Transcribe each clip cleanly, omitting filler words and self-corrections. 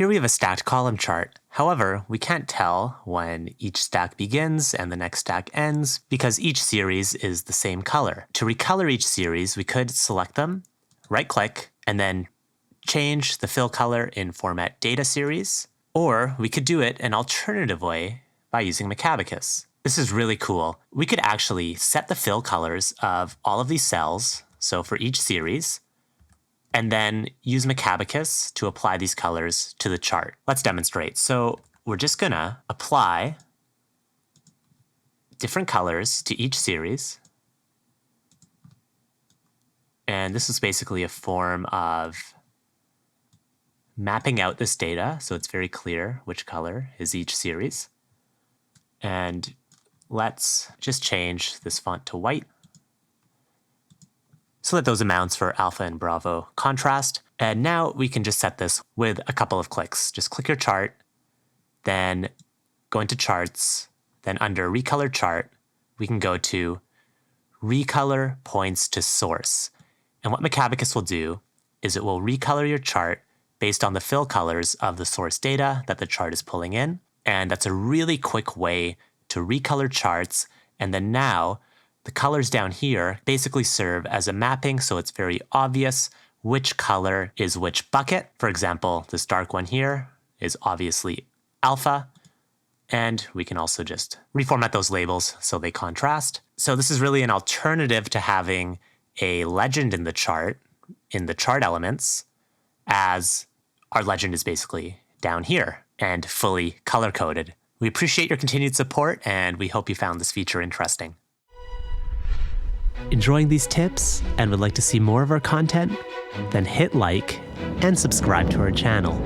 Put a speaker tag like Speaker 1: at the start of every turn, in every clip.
Speaker 1: Here we have a stacked column chart. However, we can't tell when each stack begins and the next stack ends because each series is the same color. To recolor each series, we could select them, right-click, and then change the fill color in Format Data Series, or we could do it an alternative way by using Macabacus. This is really cool. We could actually set the fill colors of all of these cells, so for each series, and then use Macabacus to apply these colors to the chart. Let's demonstrate. So we're just gonna apply different colors to each series. And this is basically a form of mapping out this data so it's very clear which color is each series. And let's just change this font to white so that those amounts for alpha and bravo contrast. And now we can just set this with a couple of clicks. Just click your chart, then go into charts, then under recolor chart, we can go to recolor points to source. And what Macabacus will do is it will recolor your chart based on the fill colors of the source data that the chart is pulling in. And that's a really quick way to recolor charts. And then now the colors down here basically serve as a mapping, so it's very obvious which color is which bucket. For example, this dark one here is obviously alpha, and we can also just reformat those labels so they contrast. So this is really an alternative to having a legend in the chart elements, as our legend is basically down here and fully color-coded. We appreciate your continued support, and we hope you found this feature interesting. Enjoying these tips and would like to see more of our content? Then hit like and subscribe to our channel.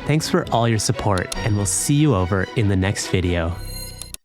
Speaker 1: Thanks for all your support, and we'll see you over in the next video.